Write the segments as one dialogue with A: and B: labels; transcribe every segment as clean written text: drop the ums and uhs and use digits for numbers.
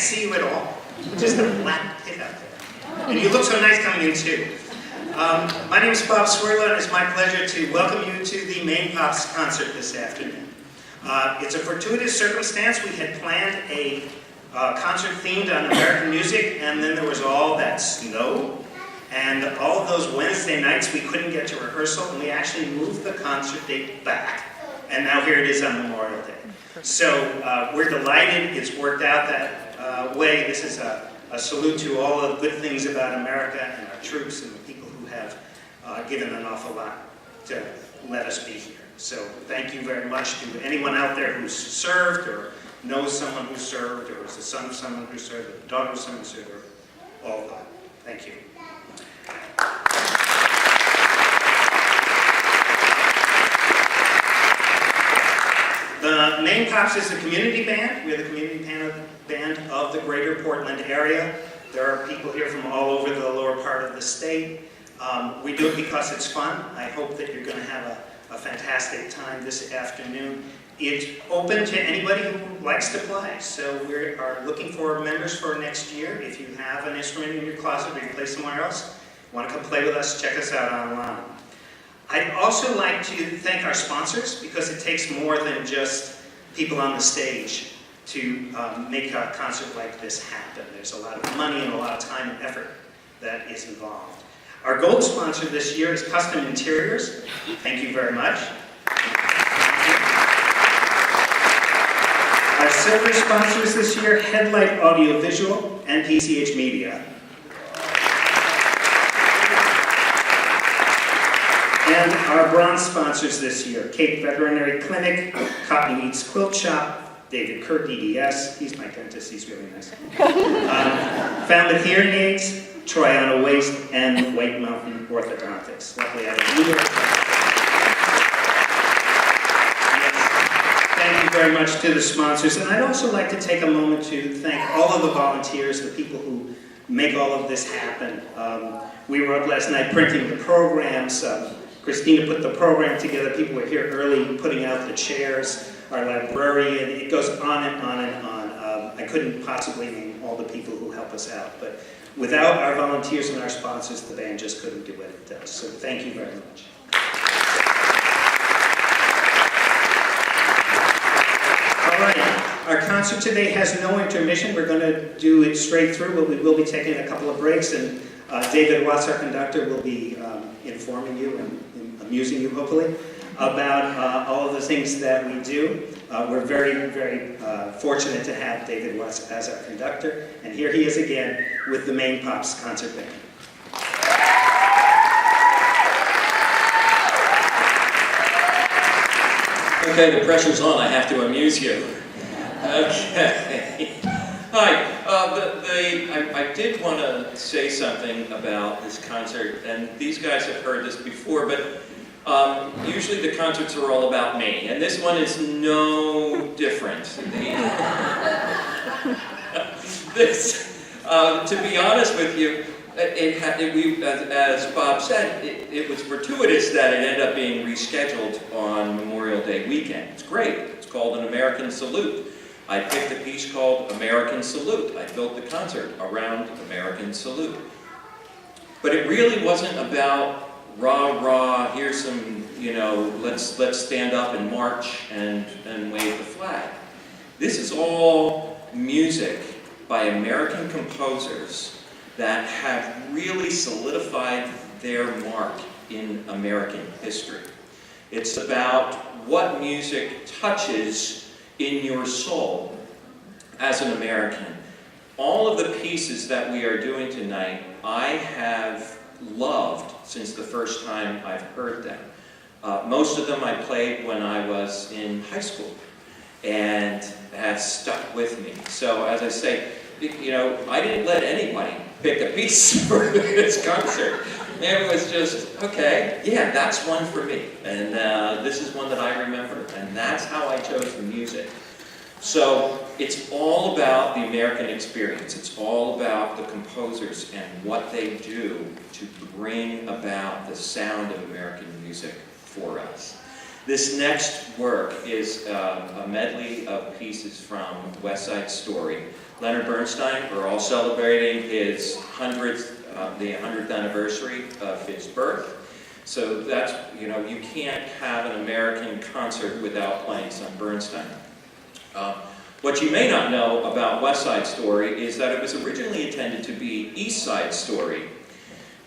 A: see you at all. Just a black pit out there. And you look so nice coming in too. My name is Bob Swirla, and it's my pleasure to welcome you to the Maine Pops concert this afternoon. It's a fortuitous circumstance. We had planned a concert themed on American music, and then there was all that snow. And all of those Wednesday nights we couldn't get to rehearsal, and we actually moved the concert date back. And now here it is on Memorial Day. So we're delighted it's worked out that way. This is a salute to all the good things about America and our troops and the people who have given an awful lot to let us be here. So thank you very much to anyone out there who's served or knows someone who served or is the son of someone who served or the daughter of someone who served, or all of that. Thank you. The Maine Pops is a community band. We're the community band of the greater Portland area. There are people here from all over the lower part of the state. We do it because it's fun. I hope that you're going to have a fantastic time this afternoon. It's open to anybody who likes to play. So we are looking for members for next year. If you have an instrument in your closet or you play somewhere else, want to come play with us, check us out online. I'd also like to thank our sponsors, because it takes more than just people on the stage to make a concert like this happen. There's a lot of money and a lot of time and effort that is involved. Our gold sponsor this year is Custom Interiors. Thank you very much. Our silver sponsors this year, Headlight Audiovisual and PCH Media. And our bronze sponsors this year, Cape Veterinary Clinic, Cotton Eats Quilt Shop, David Kerr, DDS, he's my dentist, he's really nice. Falmouth Hearing Aids, Troyano Waste, and White Mountain Orthodontics. Luckily out of New York. Yes. Thank you very much to the sponsors. And I'd also like to take a moment to thank all of the volunteers, the people who make all of this happen. We were up last night printing the programs. Christina put the program together. People were here early putting out the chairs. Our librarian, it goes on and on and on. I couldn't possibly name all the people who help us out, but without our volunteers and our sponsors, the band just couldn't do what it does. So thank you very much. All right, our concert today has no intermission. We're going to do it straight through, but we will be taking a couple of breaks, and David Watts, our conductor, will be informing you and amusing you, hopefully, about all of the things that we do. We're very, very fortunate to have David Watts as our conductor, and here he is again with the Maine Pops Concert Band.
B: Okay, the pressure's on. I have to amuse you. Okay. Hi. I did want to say something about this concert, and these guys have heard this before, but usually the concerts are all about Maine, and this one is no different. To be honest with you, as Bob said, it was fortuitous that it ended up being rescheduled on Memorial Day weekend. It's great. It's called An American Salute. I picked a piece called American Salute. I built the concert around American Salute. But it really wasn't about rah-rah, here's some, let's stand up and march and wave the flag. This is all music by American composers that have really solidified their mark in American history. It's about what music touches in your soul as an American. All of the pieces that we are doing tonight, I have loved since the first time I've heard them. Most of them I played when I was in high school and have stuck with me. So as I say, I didn't let anybody pick a piece for this concert. It was just, okay, yeah, that's one for me. And this is one that I remember. And that's how I chose the music. So it's all about the American experience. It's all about the composers and what they do to bring about the sound of American music for us. This next work is a medley of pieces from West Side Story. Leonard Bernstein, we're all celebrating his 100th, the 100th anniversary of his birth. So that's, you know, you can't have an American concert without playing some Bernstein. What you may not know about West Side Story is that it was originally intended to be East Side Story.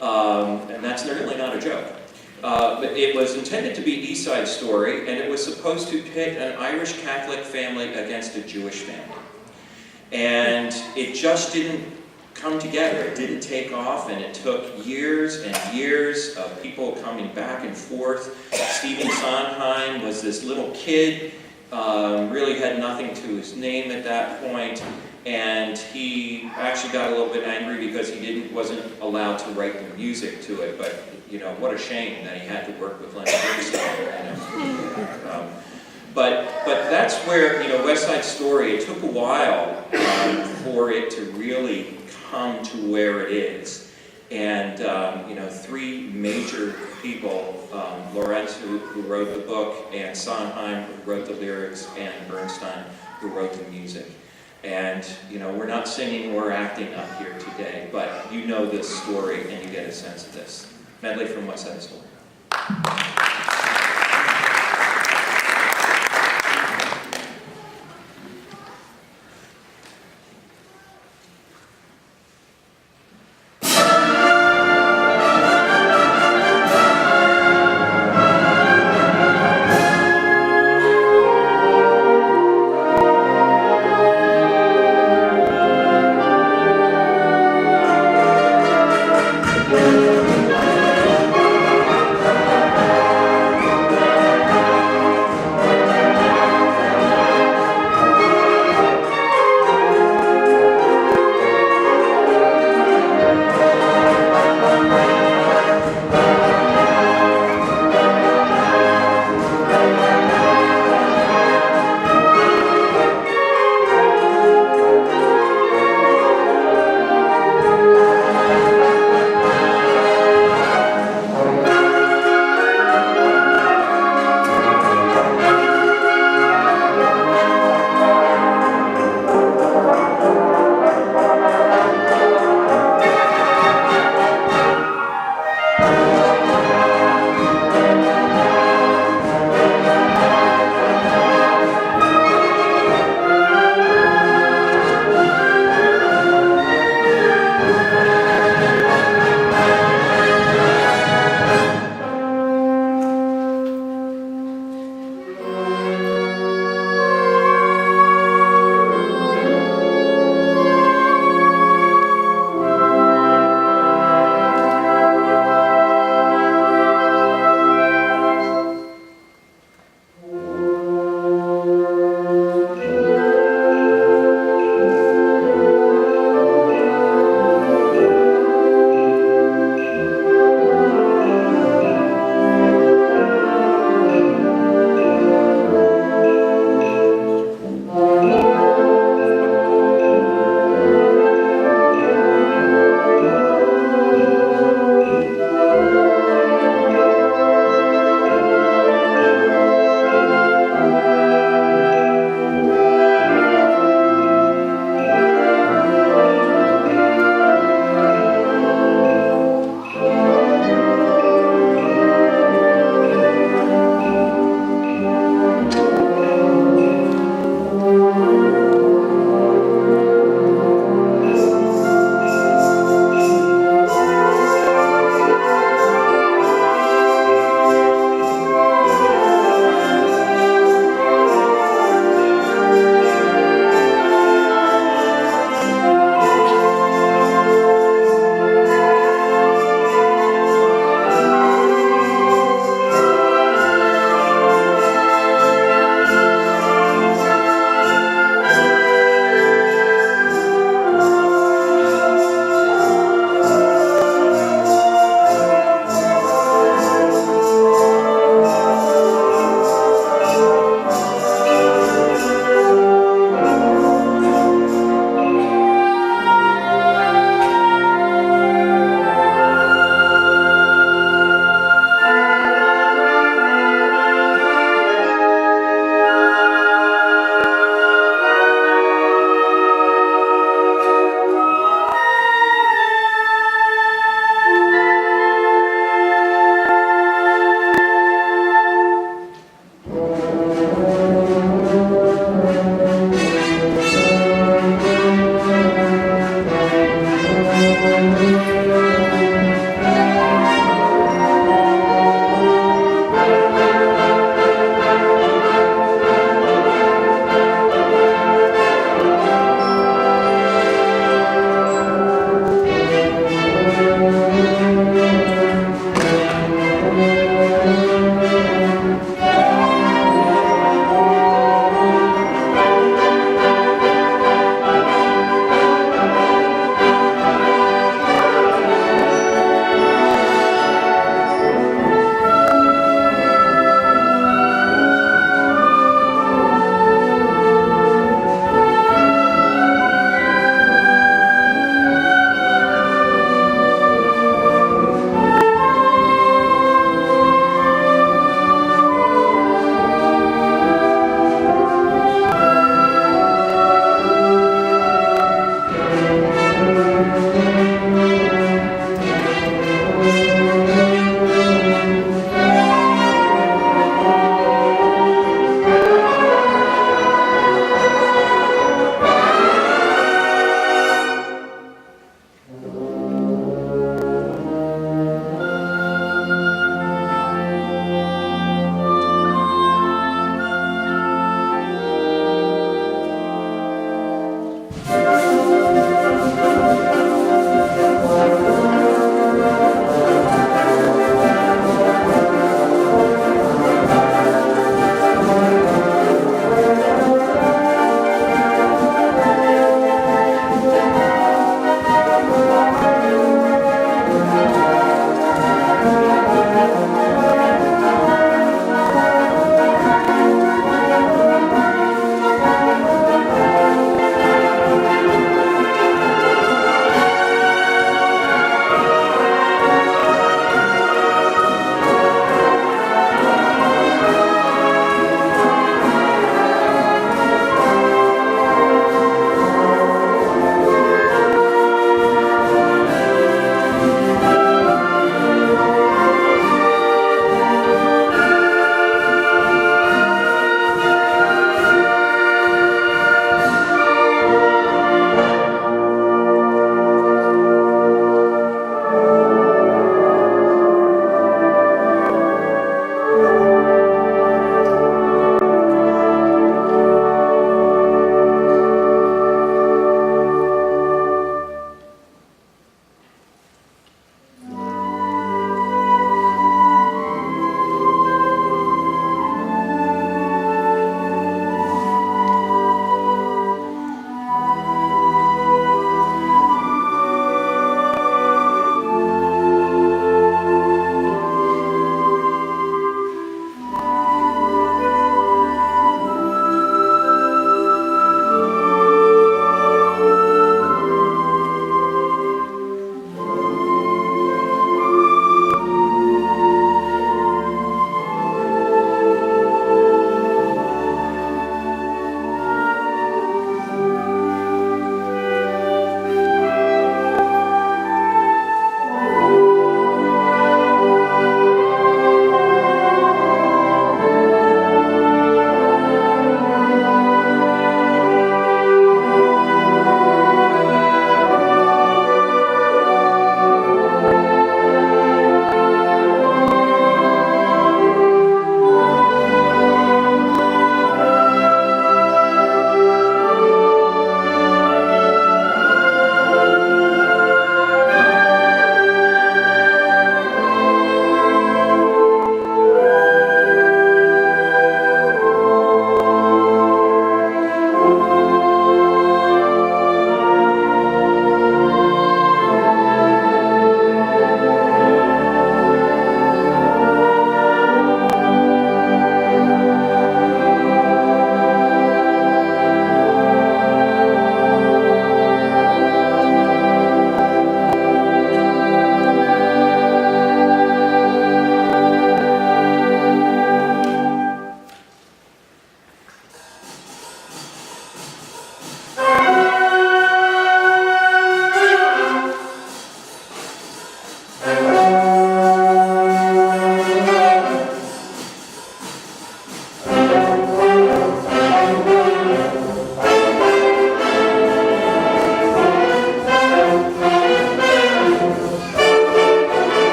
B: And that's really not a joke. But it was intended to be East Side Story, and it was supposed to pit an Irish Catholic family against a Jewish family. And it just didn't come together. It didn't take off, and it took years and years of people coming back and forth. Stephen Sondheim was this little kid, really had nothing to his name at that point, and he actually got a little bit angry because he wasn't allowed to write the music to it. But you know, what a shame that he had to work with Leonard Bernstein. You know. But that's where, you know, West Side Story, it took a while for it to really come to where it is. And, you know, three major people, Lawrence, who wrote the book, and Sondheim, who wrote the lyrics, and Bernstein, who wrote the music. And, you know, we're not singing or acting up here today, but you know this story and you get a sense of this. Medley from West Side Story.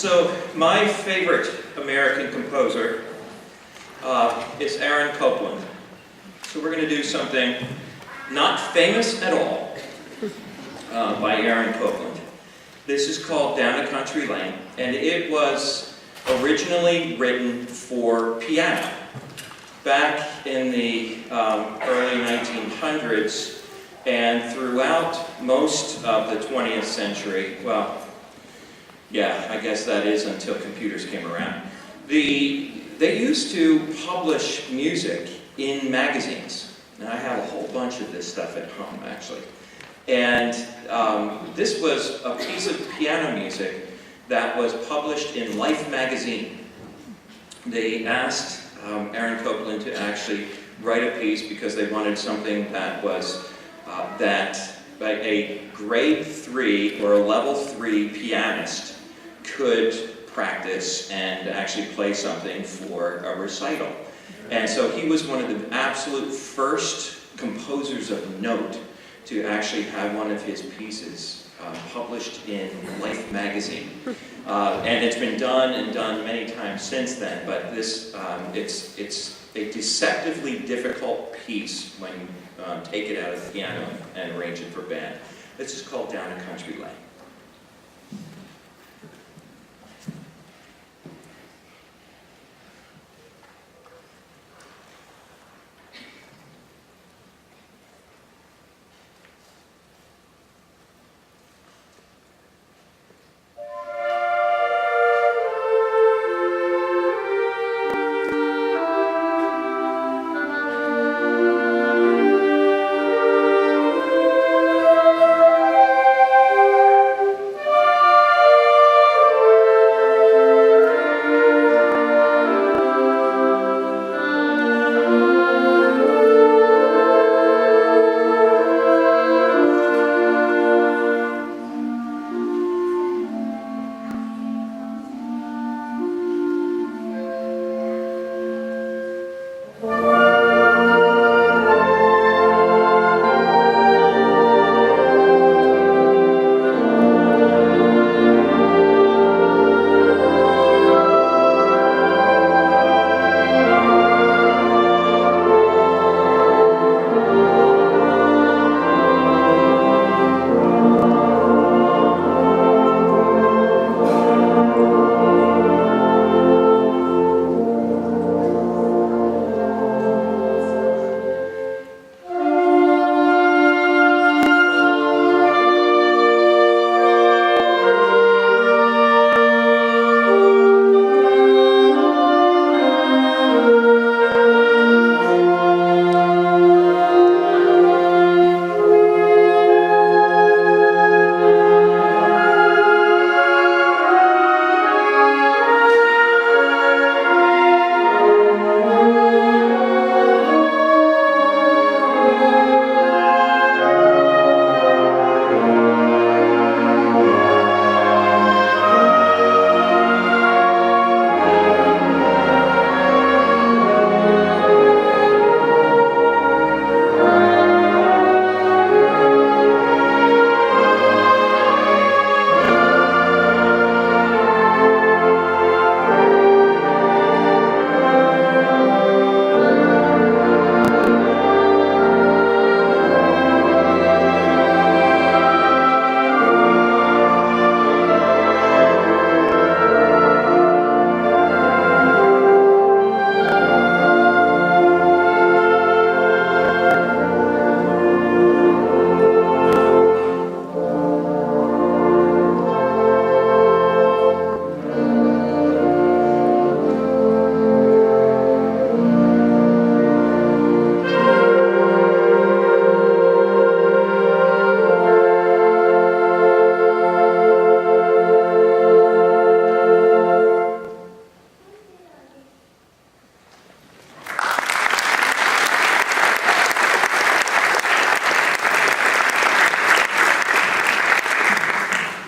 B: So my favorite American composer is Aaron Copland. So we're going to do something not famous at all by Aaron Copland. This is called Down a Country Lane, and it was originally written for piano. Back in the early 1900s and throughout most of the 20th century, well, yeah, I guess that is until computers came around. They used to publish music in magazines. And I have a whole bunch of this stuff at home, actually. And this was a piece of piano music that was published in Life magazine. They asked Aaron Copland to actually write a piece because they wanted something that was that a grade 3 or a level 3 pianist could practice and actually play something for a recital. And so he was one of the absolute first composers of note to actually have one of his pieces published in Life magazine. And it's been done and done many times since then, but this, it's a deceptively difficult piece when you take it out of the piano and arrange it for band. This is called Down a Country Lane.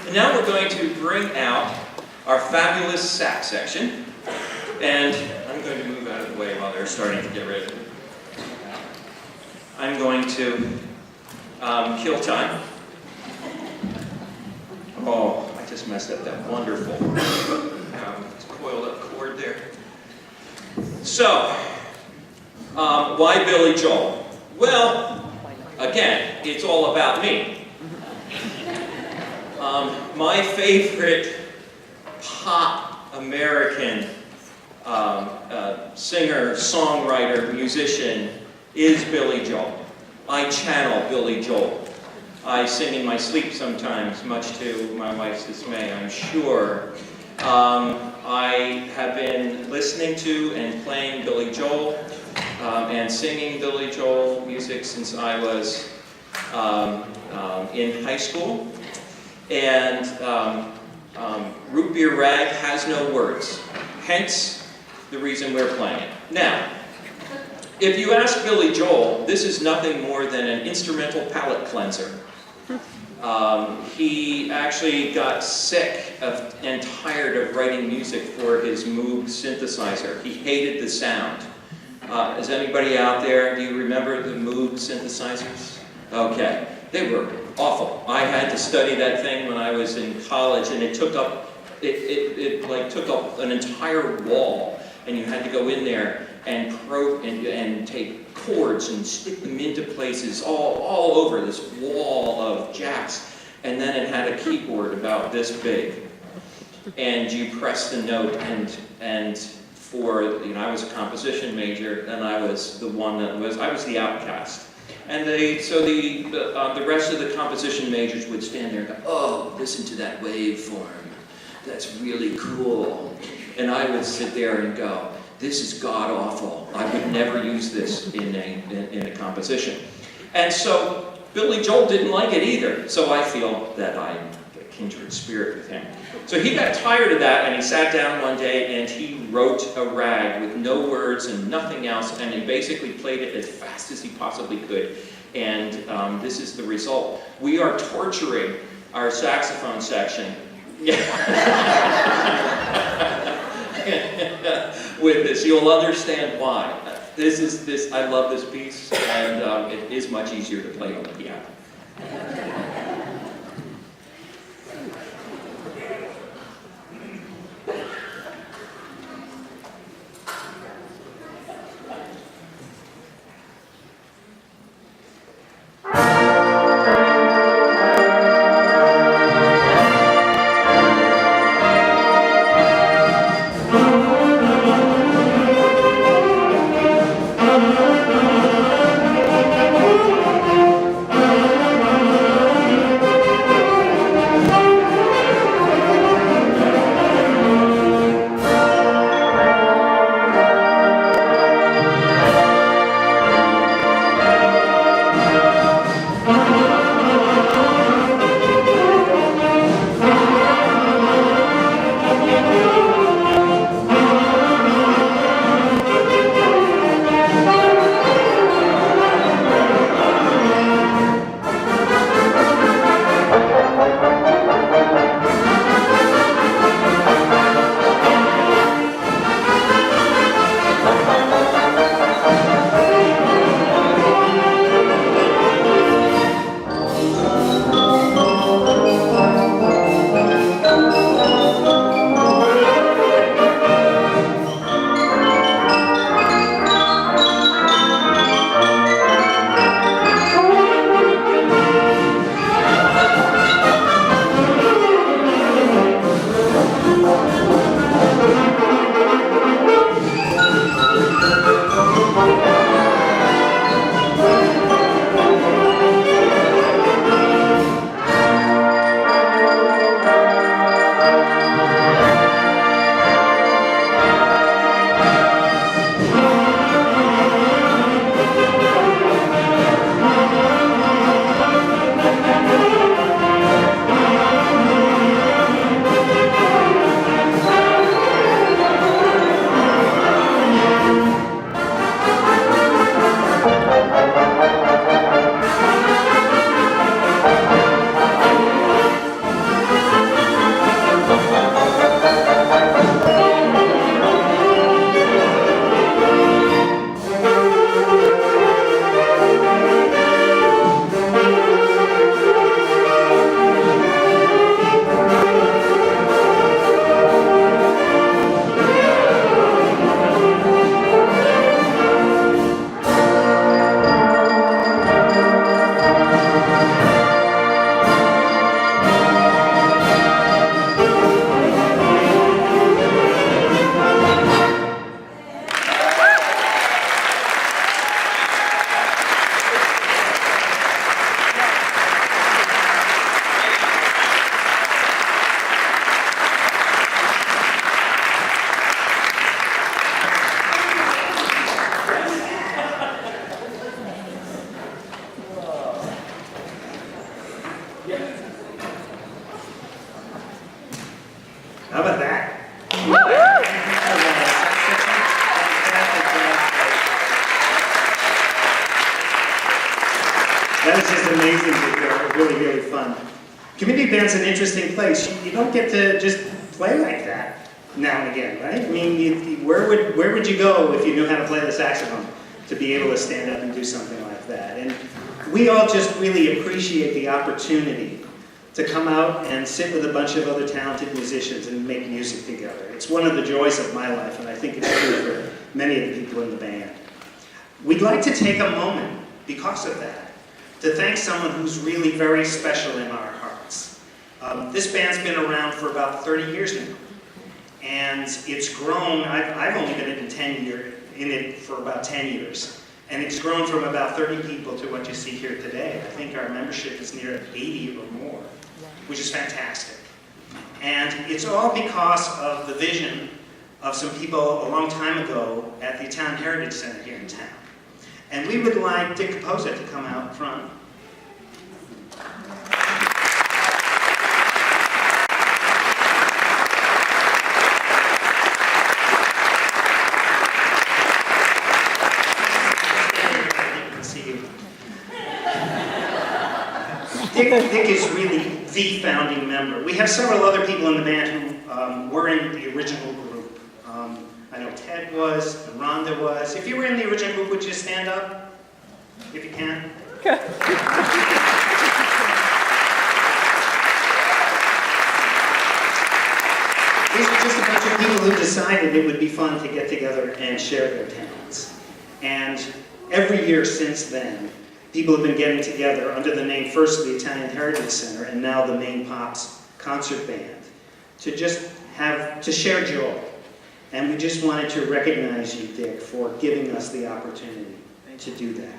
B: And now we're going to bring out our fabulous sax section. And I'm going to move out of the way while they're starting to get ready. I'm going to kill time. Oh, I just messed up that wonderful coiled up cord there. So, why Billy Joel? Well, again, it's all about me. My favorite pop American singer, songwriter, musician is Billy Joel. I channel Billy Joel. I sing in my sleep sometimes, much to my wife's dismay, I'm sure. I have been listening to and playing Billy Joel and singing Billy Joel music since I was in high school. And Root Beer Rag has no words, hence the reason we're playing it. Now, if you ask Billy Joel, this is nothing more than an instrumental palate cleanser. He actually got sick of and tired of writing music for his Moog synthesizer. He hated the sound. Is anybody out there, do you remember the Moog synthesizers? Okay, they were awful. I had to study that thing when I was in college, and it took up, it took up an entire wall, and you had to go in there and probe and take chords and stick them into places all over this wall of jacks. And then it had a keyboard about this big. And you press the note, and for, you know, I was a composition major, and I was the one that was, I was the outcast. And so the rest of the composition majors would stand there and go, oh, listen to that waveform. That's really cool. And I would sit there and go, this is god-awful. I would never use this in a composition. And so Billy Joel didn't like it either. So I feel that I'm a kindred spirit with him. So he got tired of that, and he sat down one day and he wrote a rag with no words and nothing else, and he basically played it as fast as he possibly could. And this is the result. We are torturing our saxophone section with this. You'll understand why. I love this piece, and it is much easier to play on the piano.
A: How about that? That is just amazing to hear. Really, really fun. Community band's an interesting place. You don't get to just play like that now and again, right? I mean, where would you go if you knew how to play the saxophone to be able to stand up and do something like that? And we all just really appreciate the opportunity to come out and sit with a bunch of other talented musicians and make music together. It's one of the joys of my life, and I think it's true for many of the people in the band. We'd like to take a moment, because of that, to thank someone who's really very special in our hearts. This band's been around for about 30 years now, and it's grown. I've only been in it for about 10 years, and it's grown from about 30 people to what you see here today. I think our membership is near 80 or more, which is fantastic. And it's all because of the vision of some people a long time ago at the Italian Heritage Center here in town. And we would like Dick Capozza to come out front. Dick is really the founding member. We have several other people in the band who were in the original group. I know Ted was, and Rhonda was. If you were in the original group, would you stand up? If you can. These are just a bunch of people who decided it would be fun to get together and share their talents. And every year since then, people have been getting together under the name first of the Italian Heritage Center and now the Maine Pops Concert Band to just to share joy. And we just wanted to recognize you, Dick, for giving us the opportunity to do that.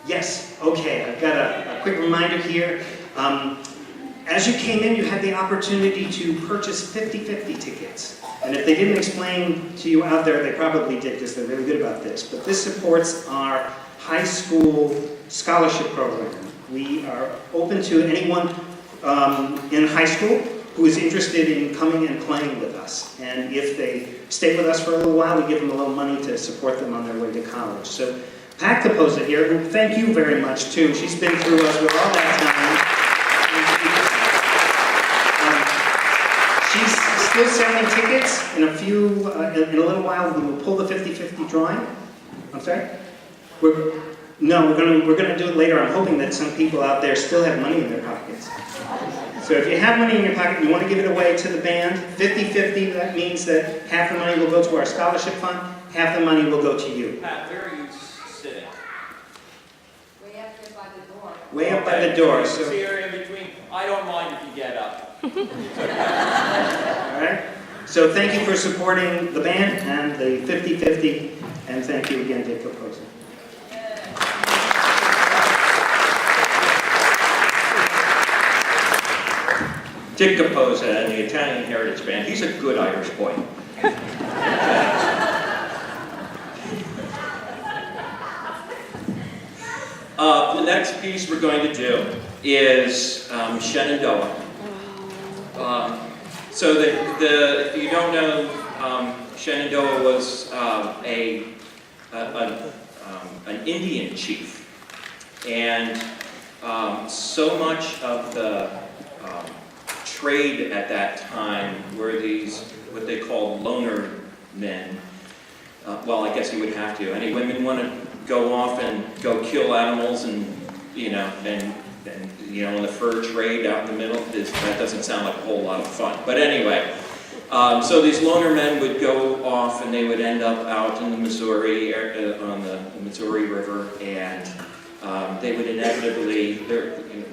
A: Yes, okay, I've got a quick reminder here. As you came in, you had the opportunity to purchase 50/50 tickets. And if they didn't explain to you out there, they probably did because they're really good about this. But this supports our high school scholarship program. We are open to anyone in high school who is interested in coming and playing with us. And if they stay with us for a little while, we give them a little money to support them on their way to college. So Pat Capozza here, who thank you very much too. She's been through us with all that time. She's still selling tickets. In a little while, we will pull the 50/50 drawing. I'm sorry? We're gonna do it later. I'm hoping that some people out there still have money in their pockets. So if you have money in your pocket and you want to give it away to the band, 50/50, that means that half the money will go to our scholarship fund, half the money will go to you.
B: Pat, where are you sitting?
C: Way up there by the door.
A: Way up by the door.
B: So
A: So,
B: the area in between. I don't mind if you get up.
A: all right. So thank you for supporting the band and the 50/50, and thank you again, Dick Capozza. Dick Capozza and the Italian Heritage Band. He's a good Irish boy. The next piece we're going to do is Shenandoah. So if you don't know, Shenandoah was an Indian chief, and so much of the trade at that time were these what they called loner men. Well, I guess you would have to. Any women want to go off and go kill animals and in the fur trade out in the middle? That doesn't sound like a whole lot of fun. But anyway, so these loner men would go off and they would end up out in the Missouri, on the Missouri River, and
B: they would inevitably,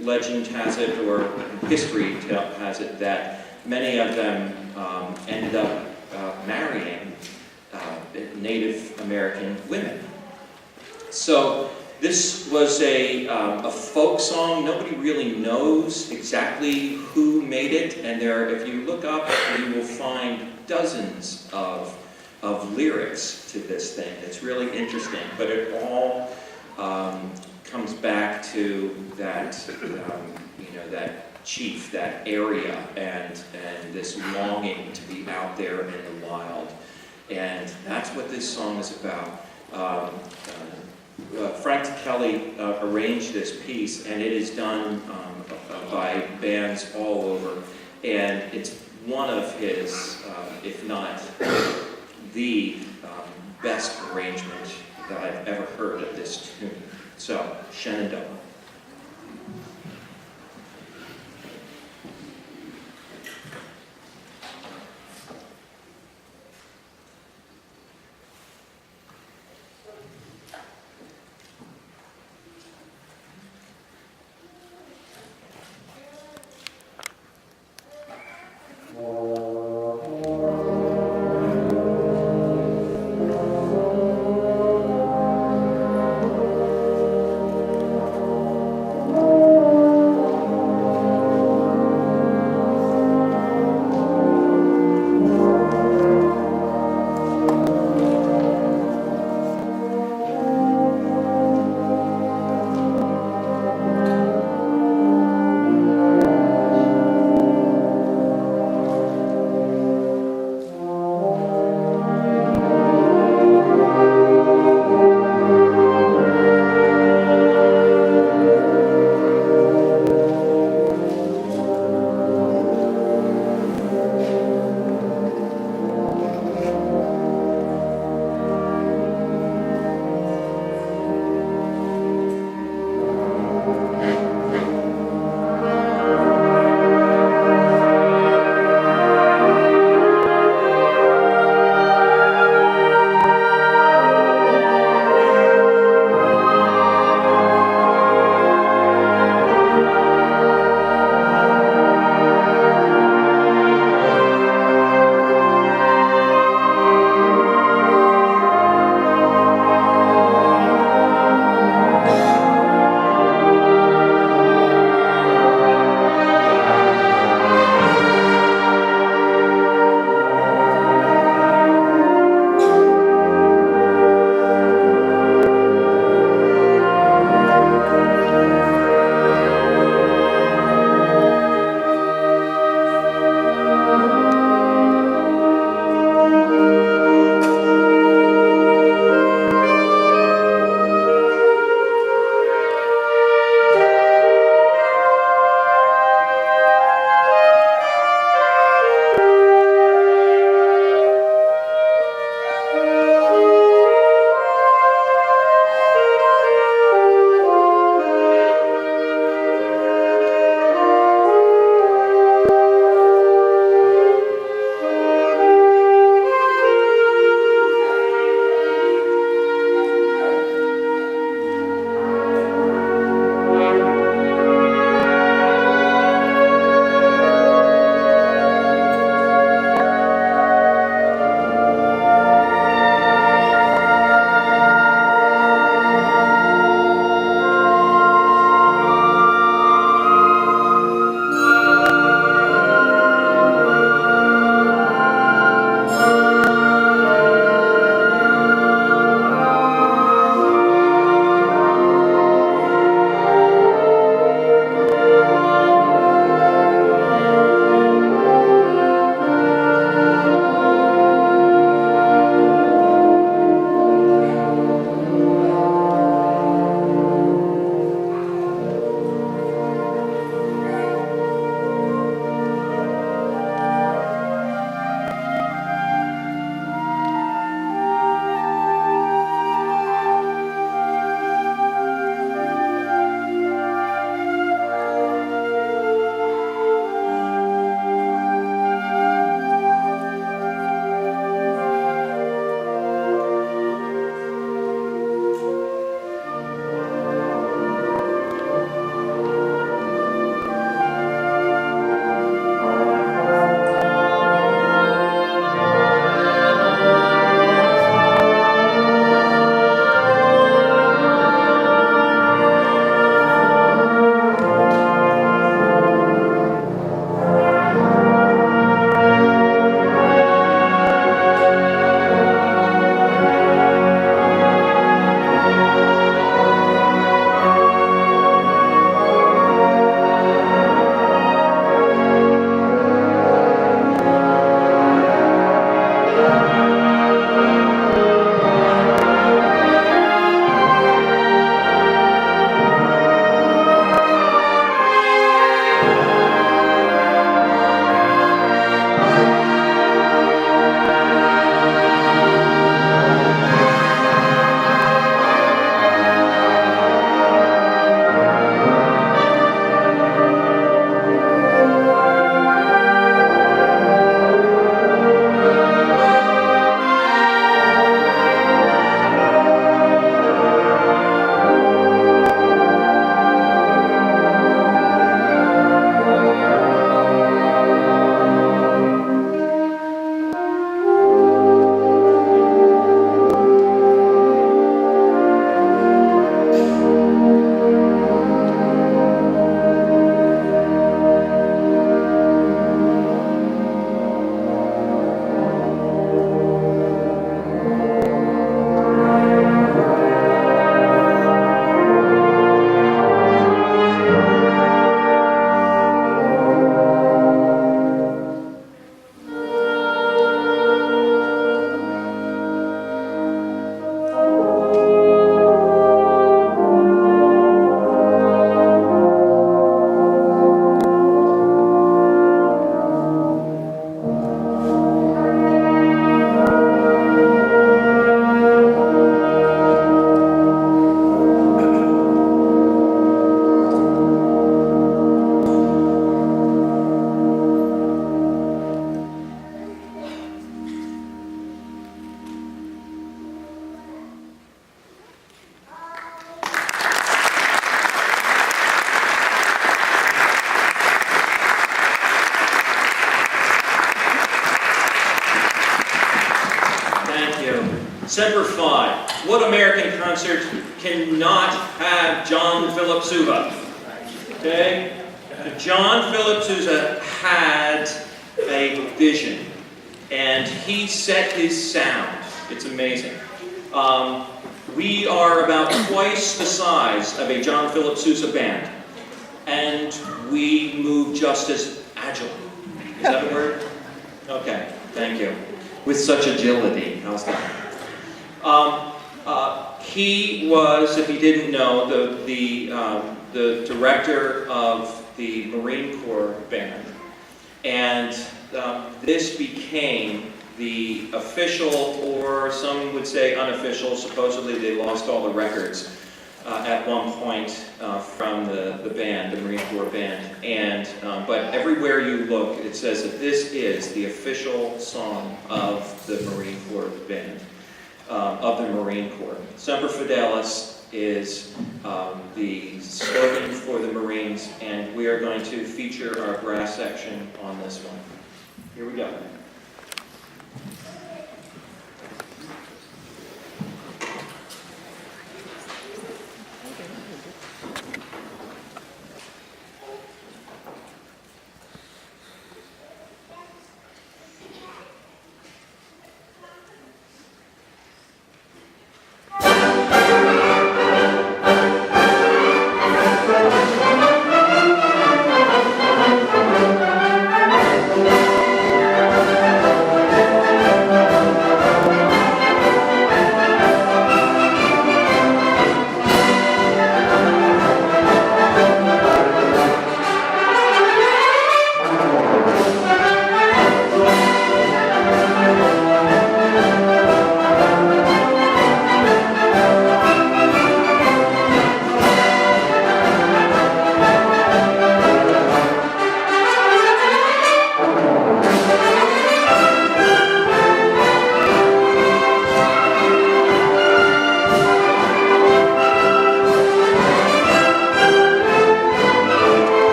B: legend has it, or history has it, that many of them ended up marrying Native American women. So this was a folk song. Nobody really knows exactly who made it, and if you look up, you will find dozens of lyrics to this thing. It's really interesting, but it all comes back to that, that chief, that area, and this longing to be out there in the wild. And that's what this song is about. Frank Kelly arranged this piece, and it is done by bands all over. And it's one of his, if not the best arrangement that I've ever heard of this tune. So, Shenandoah. Semper Fi. What American concert cannot have John Philip Sousa? Okay? John Philip Sousa had a vision, and he set his sound. It's amazing. We are about twice the size of a John Philip Sousa band, and we move just as agile. Is that a word? Okay, thank you. With such agility. How's that? He was, if you didn't know, the director of the Marine Corps band, and this became the official, or some would say unofficial, supposedly they lost all the records at one point from the band, the Marine Corps band. And but everywhere you look, it says that this is the official song of the Marine Corps band, of the Marine Corps. Semper Fidelis is the slogan for the Marines, and we are going to feature our brass section on this one. Here we go.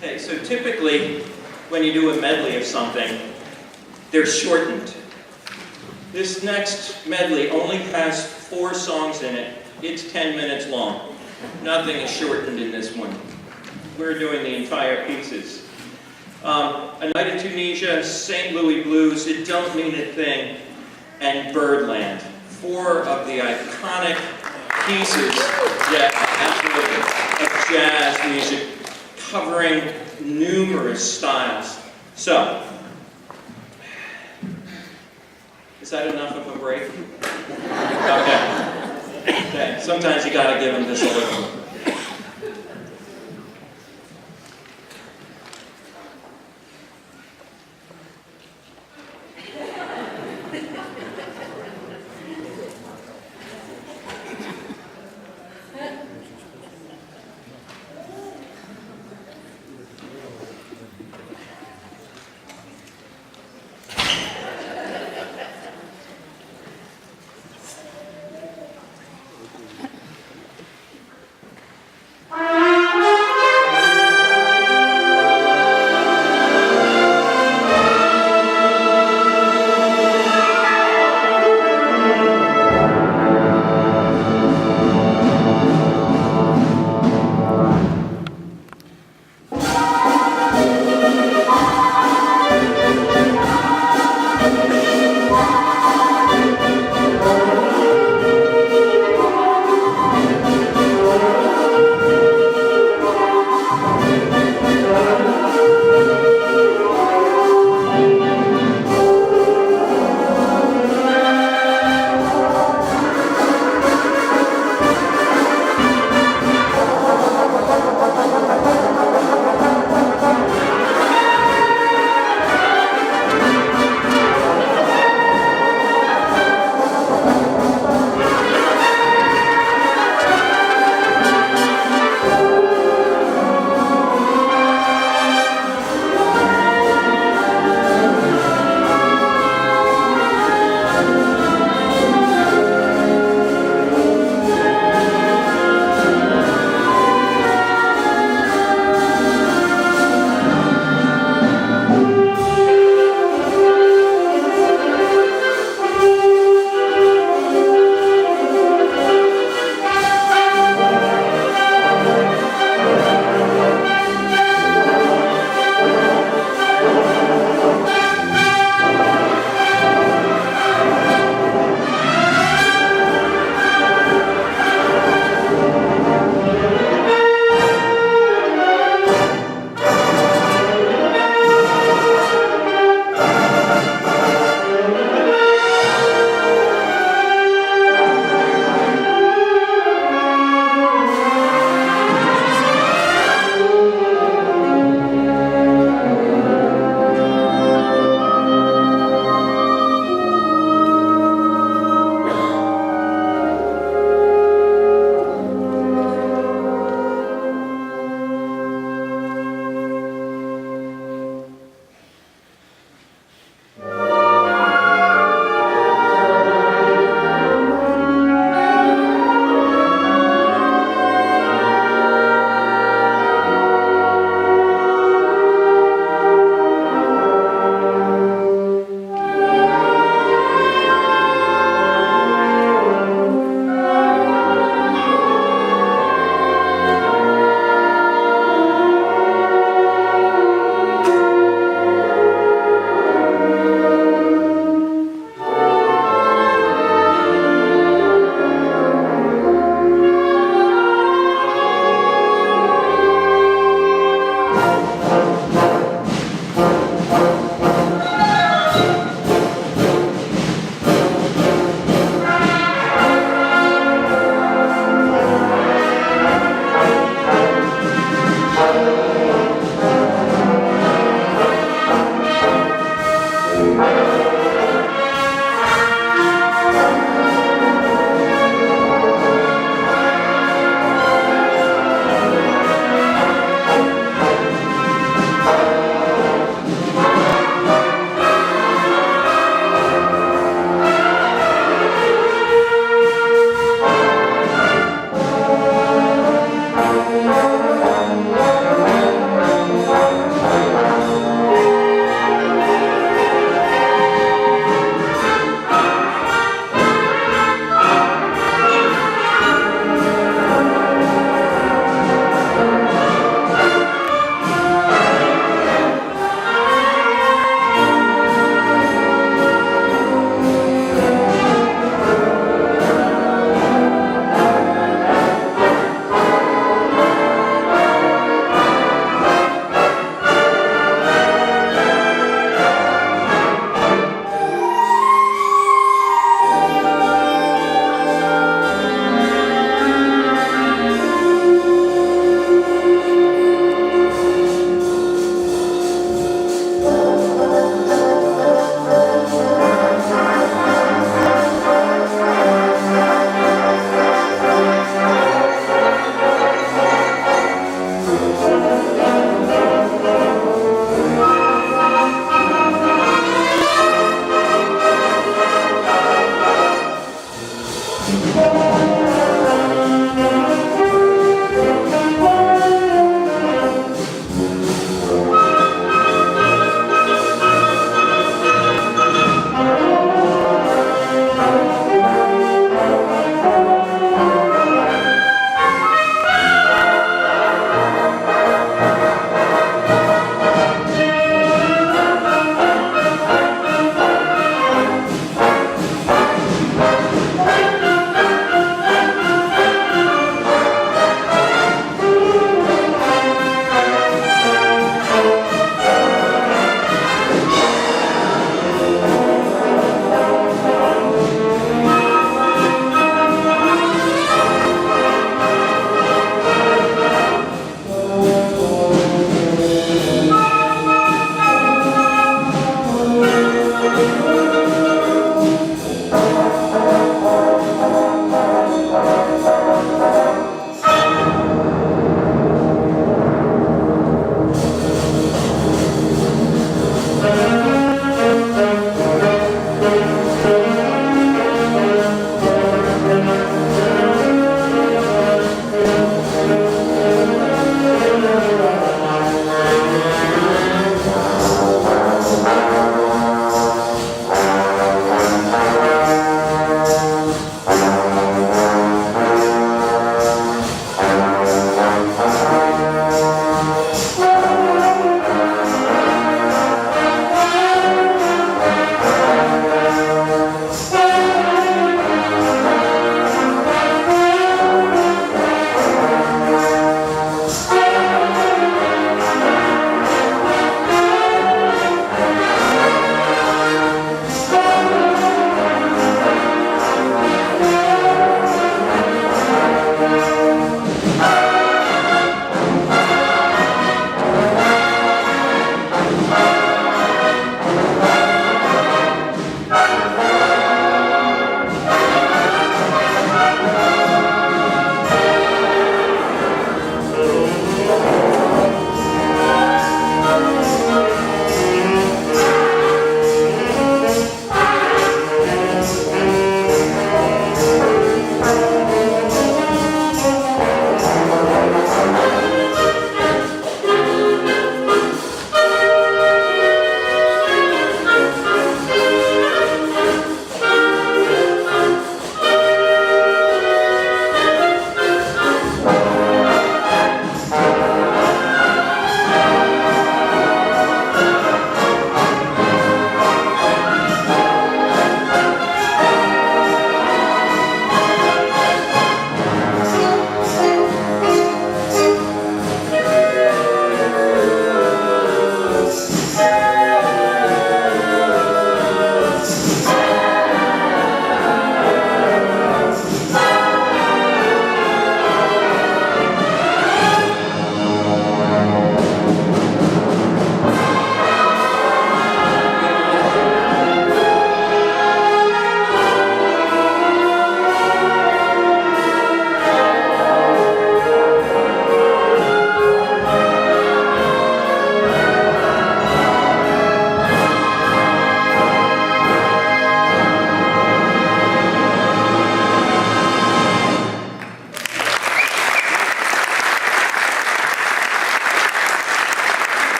B: Okay, so typically, when you do a medley of something, they're shortened. This next medley only has 4 songs in it. It's 10 minutes long. Nothing is shortened in this one. We're doing the entire pieces. A Night in Tunisia, St. Louis Blues, It Don't Mean a Thing, and Birdland. 4 of the iconic pieces, absolutely, of jazz music, covering numerous styles. So, is that enough of a break? Okay. Sometimes you gotta give them this a little.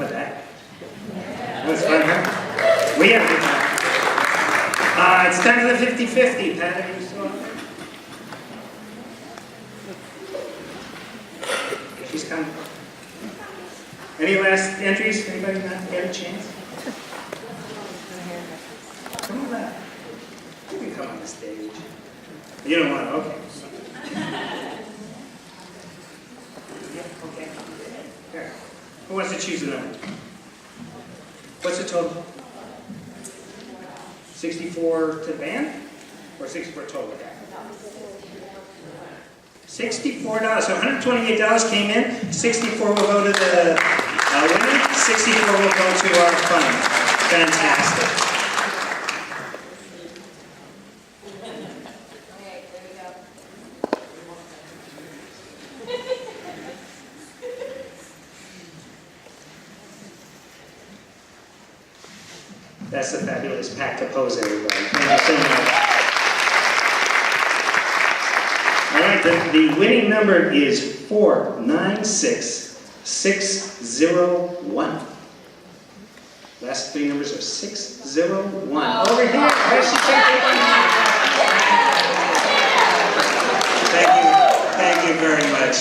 A: for that. That was fun, huh? We had a good time. It's time for the 50-50. Pat, are you still up there? She's coming. Any last entries? Anybody not get a chance? Come on back. You can come on the stage. You don't want to, okay. Yeah, okay. There. Who wants to choose a number? What's the total? 64 to the band? Or 64 total? $64. So $128 came in. 64 will go to the winner. 64 will go to our fund. Fantastic. That's a fabulous pack to pose, everybody. Thank you so much. All right, the winning number is 496601. Last three numbers are 601. Over here. Where's she taking? Thank you very much.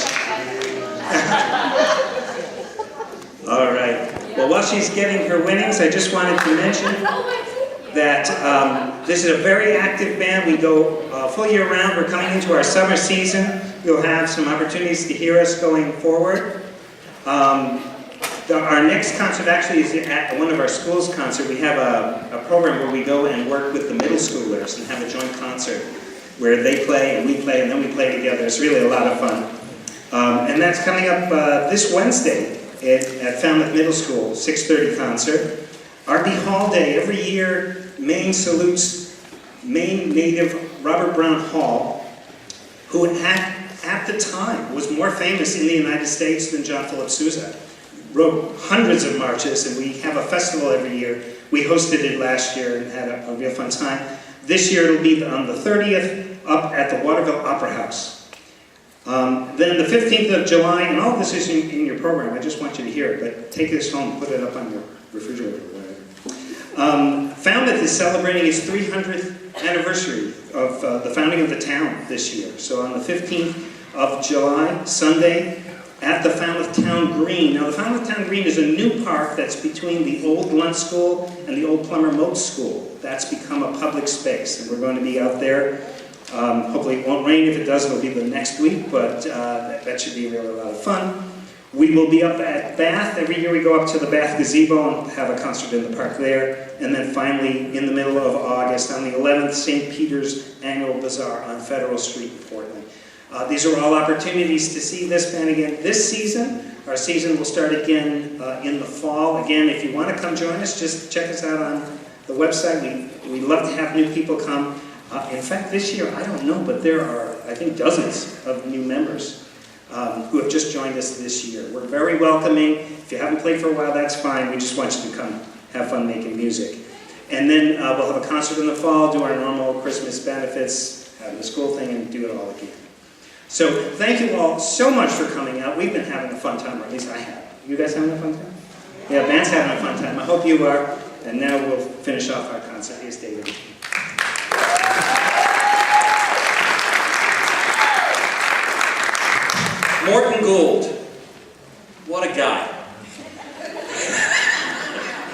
A: All right. Well, while she's getting her winnings, I just wanted to mention that this is a very active band. We go full year round. We're coming into our summer season. You'll have some opportunities to hear us going forward. Our next concert actually is at one of our schools' concert. We have a program where we go and work with the middle schoolers and have a joint concert where they play and we play and then we play together. It's really a lot of fun. And that's coming up this Wednesday at Falmouth Middle School, 6:30 concert. R.B. Hall Day, every year, Maine salutes Maine native Robert Brown Hall, who at the time was more famous in the United States than John Philip Sousa. Wrote hundreds of marches, and we have a festival every year. We hosted it last year and had a real fun time. This year it'll be on the 30th up at the Waterville Opera House. Then the 15th of July, and all this is in your program, I just want you to hear it, but take this home, put it up on your refrigerator or whatever. Falmouth is celebrating its 300th anniversary of the founding of the town this year. So on the 15th of July, Sunday, at the Falmouth Town Green. Now the Falmouth Town Green is a new park that's between the old Lunt School and the old Plummer Moat School. That's become a public space, and we're going to be out there. Hopefully it won't rain. If it does, it'll be the next week, but that should be really a lot of fun. We will be up at Bath. Every year we go up to the Bath Gazebo and have a concert in the park there. And then finally, in the middle of August, on the 11th, St. Peter's Annual Bazaar on Federal Street in Portland. These are all opportunities to see this band again this season. Our season will start again in the fall. Again, if you want to come join us, just check us out on the website. We love to have new people come. In fact, this year, I don't know, but there are, I think, dozens of new members who have just joined us this year. We're very welcoming. If you haven't played for a while, that's fine. We just want you to come have fun making music. And then we'll have a concert in the fall, do our normal Christmas benefits, have the school thing, and do it all again. So thank you all so much for coming out. We've been having a fun time, or at least I have. You guys having a fun time? Yeah, band's having a fun time. I hope you are. And now we'll finish off our concert. Here's David.
B: Morton Gould. What a guy.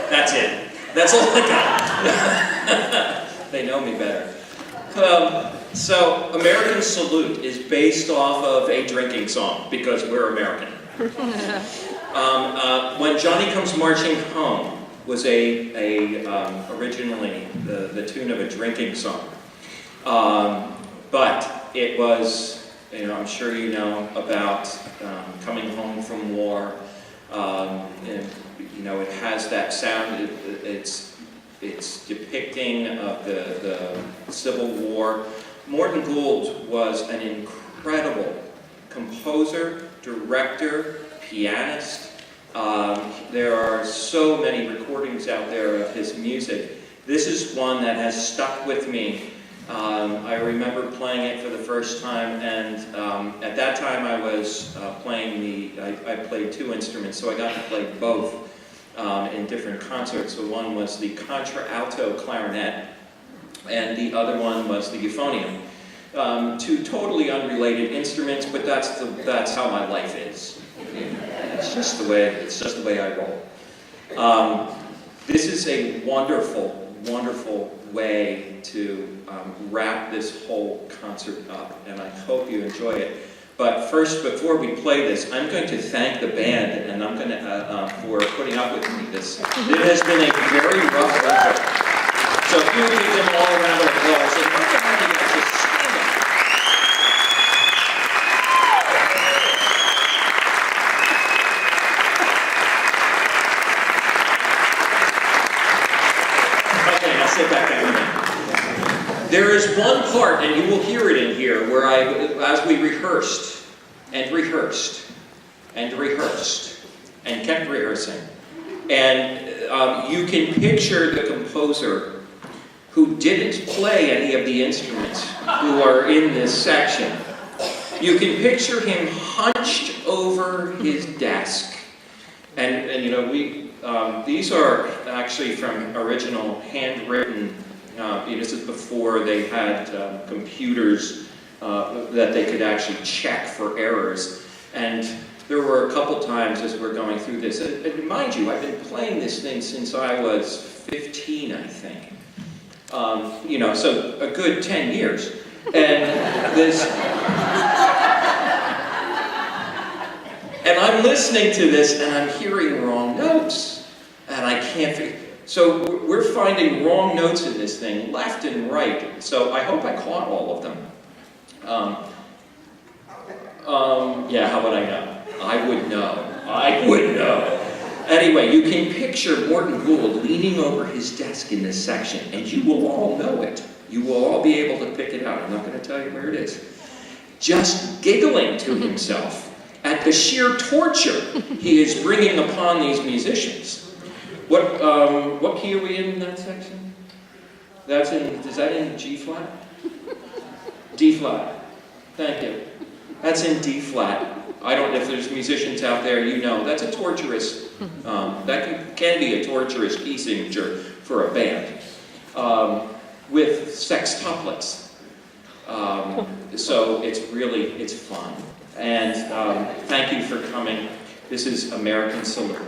B: That's it. That's all I got. They know me better. So, American Salute is based off of a drinking song, because we're American. When Johnny Comes Marching Home was originally the tune of a drinking song. But it was, I'm sure you know about coming home from war. And, it has that sound. It's depicting of the Civil War. Morton Gould was an incredible composer, director, pianist. There are so many recordings out there of his music. This is one that has stuck with me. I remember playing it for the first time, and at that time I was playing I played two instruments, so I got to play both. in different concerts. So one was the contralto clarinet, and the other one was the euphonium. Two totally unrelated instruments, but that's how my life is. It's just the way I roll. This is a wonderful, wonderful way to wrap this whole concert up, and I hope you enjoy it. But first, before we play this, I'm going to thank the band, and I'm going to for putting up with me. It has been a very rough winter. So if you would give them all a round of applause, and we're going to have you guys just stand up. Okay, now sit back down. There is one part, and you will hear it in here, where as we rehearsed, and rehearsed, and rehearsed, and kept rehearsing. And you can picture the composer who didn't play any of the instruments who are in this section. You can picture him hunched over his desk. And you know, these are actually from original handwritten, this is before they had computers that they could actually check for errors. And there were a couple times as we're going through this, and mind you, I've been playing this thing since I was 15, I think. You know, so a good 10 years. And this, and I'm listening to this and I'm hearing wrong notes. And I can't figure, so we're finding wrong notes in this thing, left and right. So I hope I caught all of them. Yeah, how would I know? I would know. I would know. Anyway, you can picture Morton Gould leaning over his desk in this section, and you will all know it. You will all be able to pick it out. I'm not going to tell you where it is. Just giggling to himself at the sheer torture he is bringing upon these musicians. What key are we in that section? Is that in G flat? D flat. Thank you. That's in D flat. I don't know if there's musicians out there, you know, that's a torturous, that can be a torturous key signature for a band, with sextuplets. So it's fun. And thank you for coming. This is American Salute.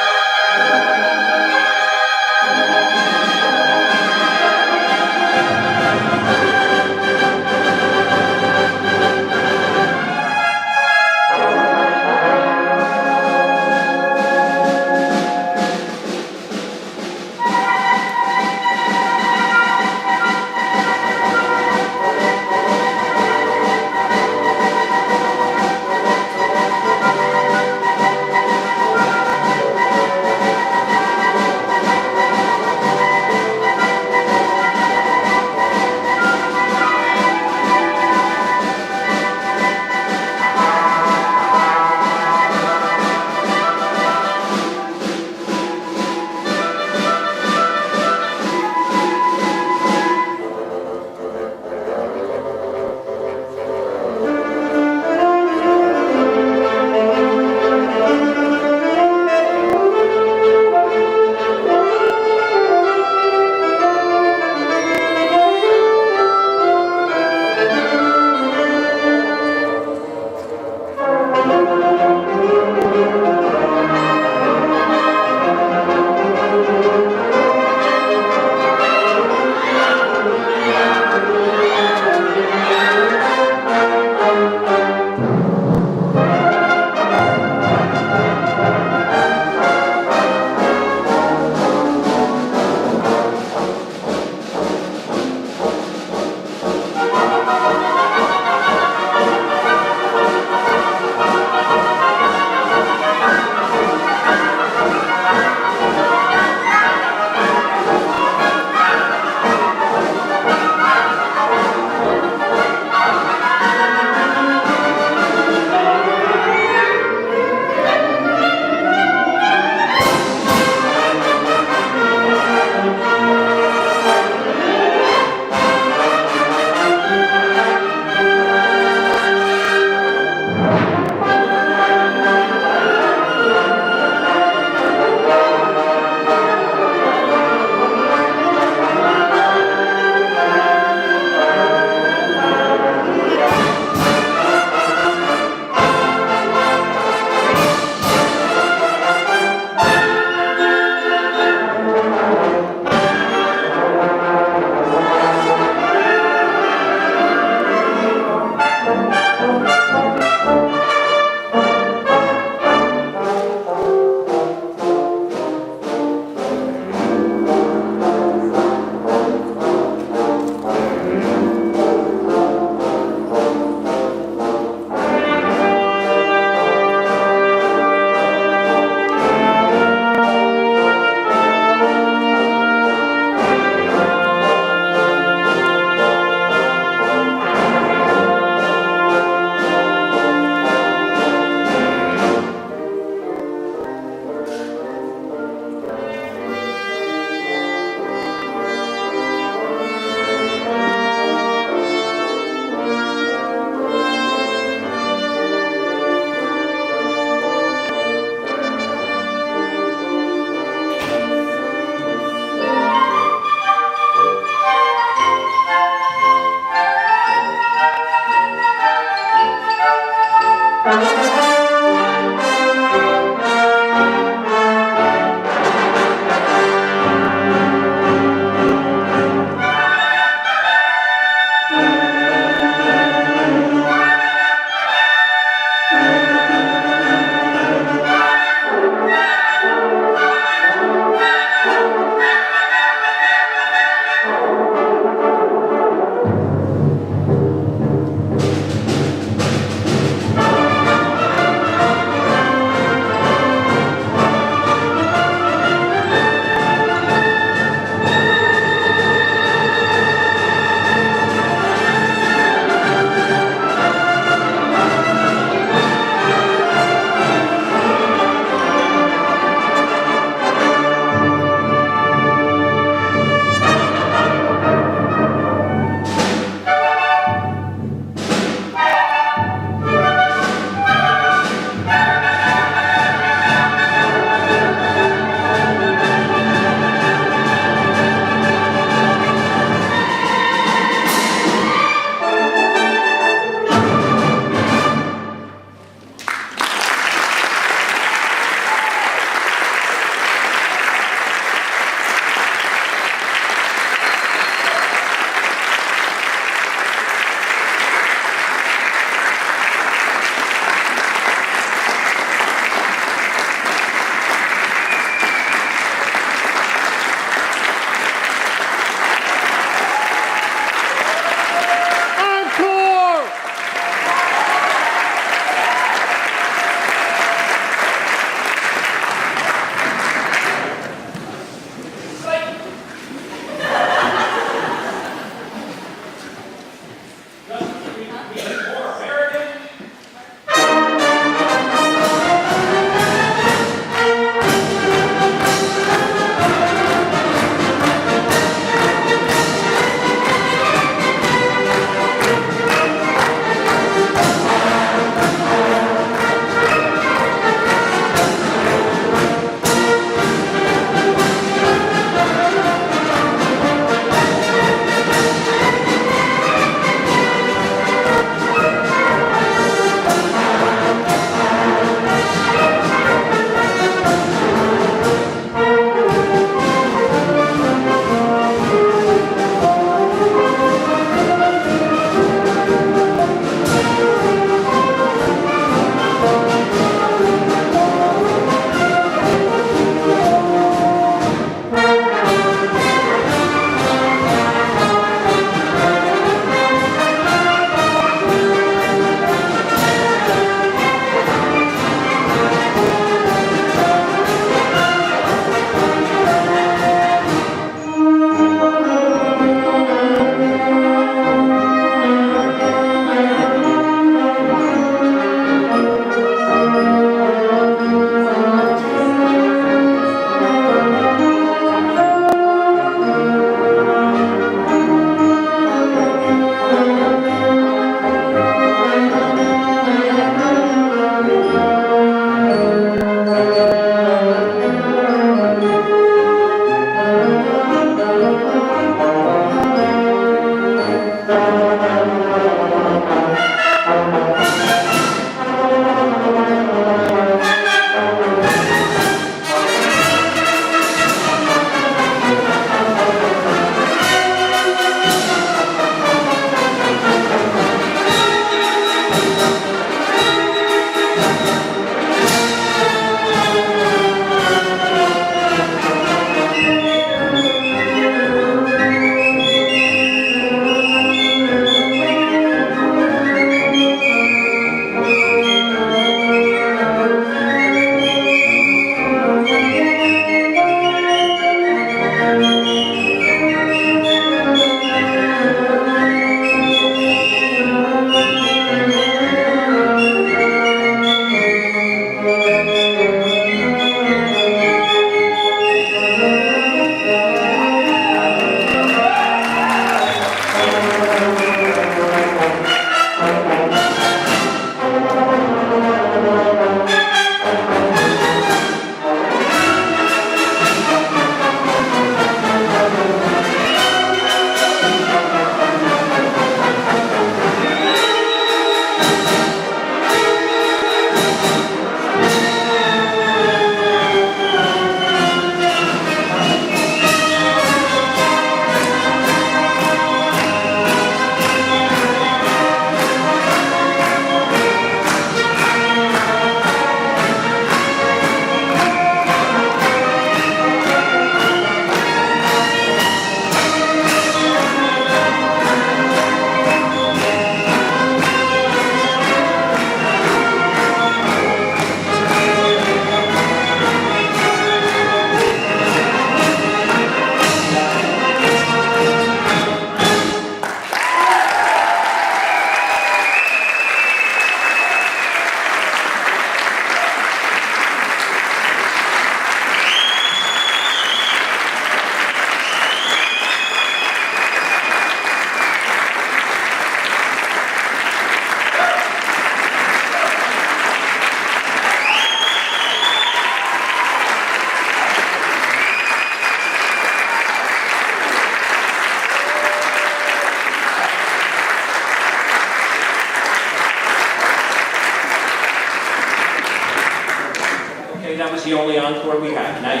B: the only encore we have. Now you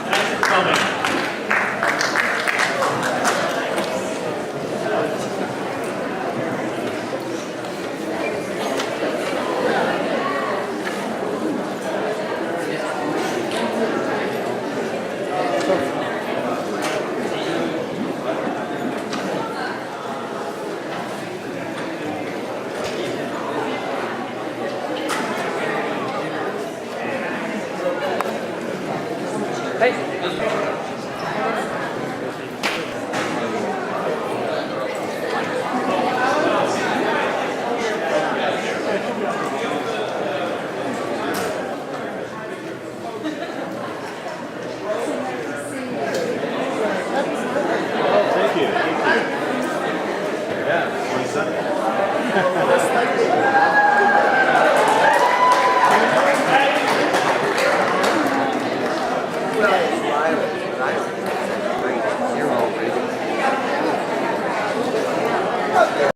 A: Thanks for coming.
D: Thank you. Yeah, 27.